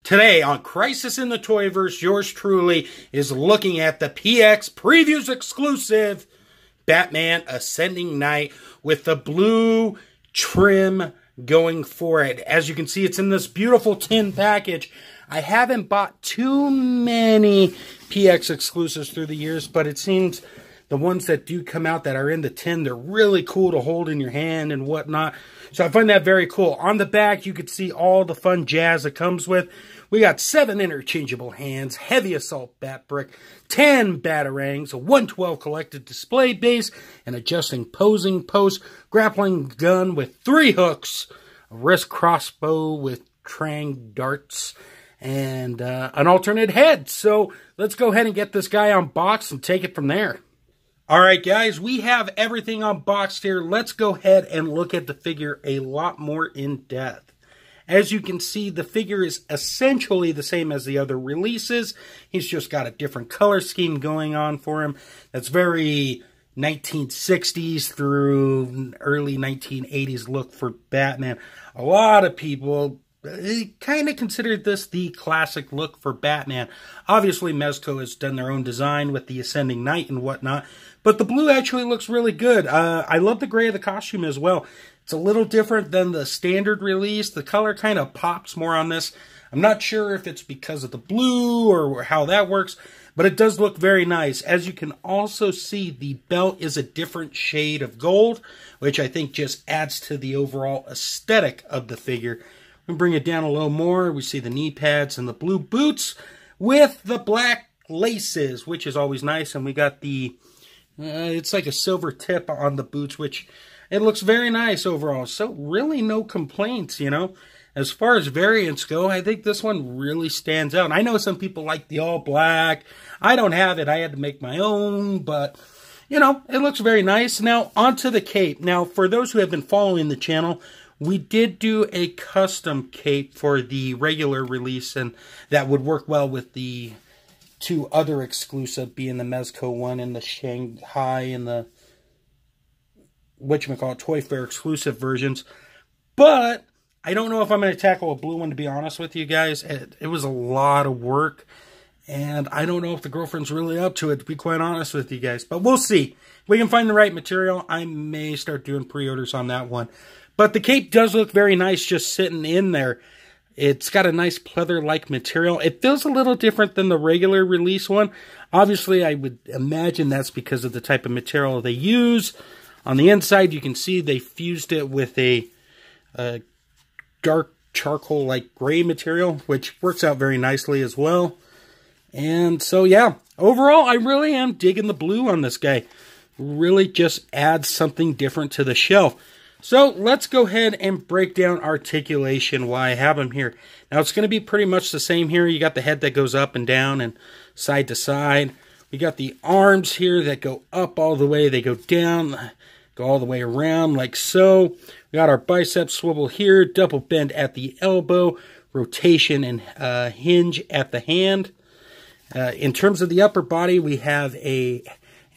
Today on Crisis in the Toyverse, yours truly is looking at the PX Previews exclusive Batman Ascending Knight with the blue trim going for it. As you can see, it's in this beautiful tin package. I haven't bought too many PX exclusives through the years, but it seems the ones that do come out that are in the tin, they're really cool to hold in your hand and whatnot. So I find that very cool. On the back, you can see all the fun jazz that comes with. We got 7 interchangeable hands, heavy assault bat brick, 10 Batarangs, a 112 collected display base, an adjusting posing post, grappling gun with 3 hooks, a wrist crossbow with Trang darts, and an alternate head. So let's go ahead and get this guy unboxed and take it from there. Alright guys, we have everything unboxed here. Let's go ahead and look at the figure a lot more in depth. As you can see, the figure is essentially the same as the other releases. He's just got a different color scheme going on for him. That's very 1960s through early 1980s look for Batman. A lot of people kind of considered this the classic look for Batman. Obviously, Mezco has done their own design with the Ascending Knight and whatnot, but the blue actually looks really good. I love the gray of the costume as well. It's a little different than the standard release. The color kind of pops more on this. I'm not sure if it's because of the blue or how that works, but it does look very nice. As you can also see, the belt is a different shade of gold, which I think just adds to the overall aesthetic of the figure. We bring it down a little more. We see the knee pads and the blue boots with the black laces, which is always nice. And we got the, it's like a silver tip on the boots, which it looks very nice overall. So really no complaints, you know. As far as variants go, I think this one really stands out. I know some people like the all black. I don't have it. I had to make my own, but you know, it looks very nice. Now onto the cape. Now for those who have been following the channel, we did do a custom cape for the regular release, and that would work well with the 2 other exclusive, being the Mezco one and the Shanghai and the whatchamacallit, Toy Fair exclusive versions. But I don't know if I'm going to tackle a blue one, to be honest with you guys. It was a lot of work, and I don't know if the girlfriend's really up to it, to be quite honest with you guys. But we'll see. If we can find the right material, I may start doing pre-orders on that one. But the cape does look very nice just sitting in there. It's got a nice pleather-like material. It feels a little different than the regular release one. Obviously, I would imagine that's because of the type of material they use. On the inside, you can see they fused it with a dark charcoal-like gray material, which works out very nicely as well. And so, yeah, overall, I really am digging the blue on this guy. Really just adds something different to the shelf. So let's go ahead and break down articulation while I have him here. Now it's going to be pretty much the same here. You got the head that goes up and down and side to side. We got the arms here that go up all the way. They go down, go all the way around like so. We got our biceps swivel here, double bend at the elbow, rotation and hinge at the hand. In terms of the upper body, we have a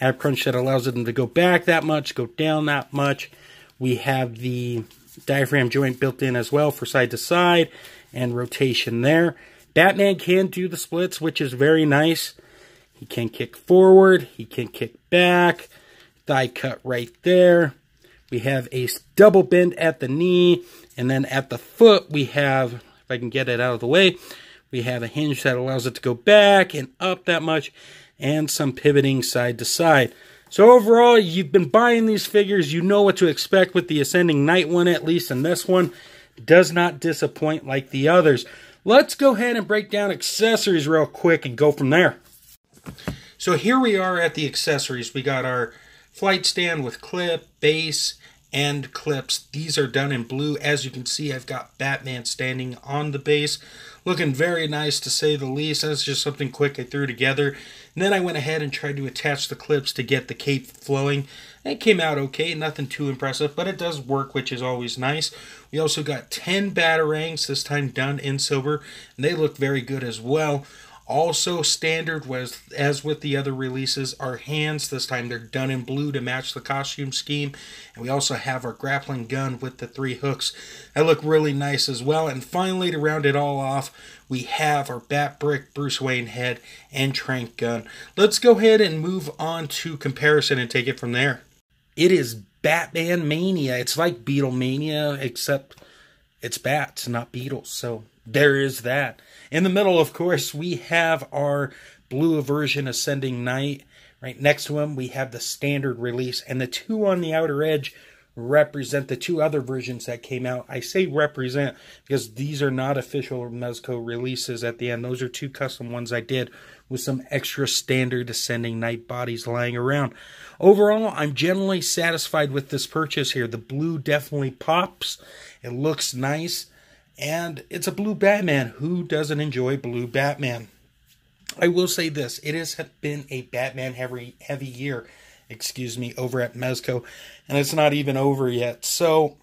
ab crunch that allows them to go back that much, go down that much. We have the diaphragm joint built in as well for side to side and rotation there. Batman can do the splits, which is very nice. He can kick forward. He can kick back. Thigh cut right there. We have a double bend at the knee. And then at the foot, we have, if I can get it out of the way, we have a hinge that allows it to go back and up that much, and some pivoting side to side. So overall, you've been buying these figures. You know what to expect with the Ascending Knight one, at least. And this one does not disappoint like the others. Let's go ahead and break down accessories real quick and go from there. So here we are at the accessories. We got our flight stand with clip, base, and clips. These are done in blue. As you can see, I've got Batman standing on the base. Looking very nice, to say the least. That's just something quick I threw together. And then I went ahead and tried to attach the clips to get the cape flowing. It came out okay, nothing too impressive, but it does work, which is always nice. We also got 10 Batarangs, this time done in silver, and they look very good as well. Also standard was, as with the other releases, our hands. This time they're done in blue to match the costume scheme. And we also have our grappling gun with the 3 hooks. That look really nice as well. And finally, to round it all off, we have our Bat Brick Bruce Wayne head and trank gun. Let's go ahead and move on to comparison and take it from there. It is Batman Mania. It's like Beatlemania, except it's bats, not beetles. So there is that. In the middle, of course, we have our blue version Ascending Knight. Right next to him, we have the standard release. And the 2 on the outer edge represent the 2 other versions that came out. I say represent because these are not official Mezco releases at the end. Those are 2 custom ones I did with some extra standard Ascending Knight bodies lying around. Overall, I'm generally satisfied with this purchase here. The blue definitely pops. It looks nice. And it's a blue Batman. Who doesn't enjoy blue Batman? I will say this. It has been a Batman heavy year, over at Mezco. And it's not even over yet. So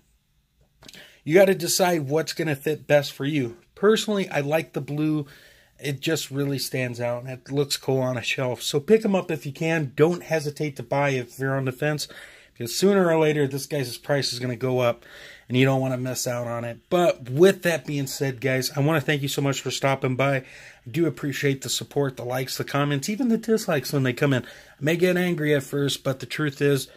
you got to decide what's going to fit best for you. Personally, I like the blue. It just really stands out. And it looks cool on a shelf. So pick them up if you can. Don't hesitate to buy if you're on the fence. Because sooner or later, this guy's price is going to go up. And you don't want to miss out on it. But with that being said, guys, I want to thank you so much for stopping by. I do appreciate the support, the likes, the comments, even the dislikes when they come in. I may get angry at first, but the truth is,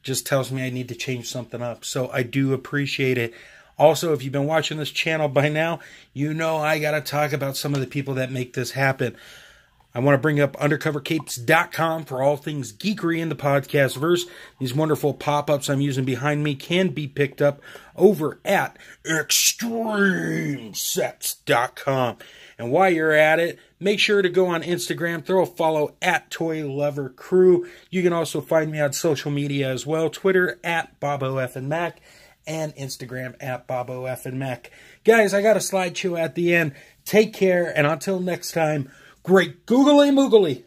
just tells me I need to change something up. So I do appreciate it. Also, if you've been watching this channel by now, you know I got to talk about some of the people that make this happen. I want to bring up undercovercapes.com for all things geekery in the podcast verse. These wonderful pop-ups I'm using behind me can be picked up over at extremesets.com. And while you're at it, make sure to go on Instagram, throw a follow at Toy Lover Crew. You can also find me on social media as well. Twitter at BoboFandMac and Instagram at BoboFandMac. Guys, I got a slideshow at the end. Take care, and until next time, great googly moogly.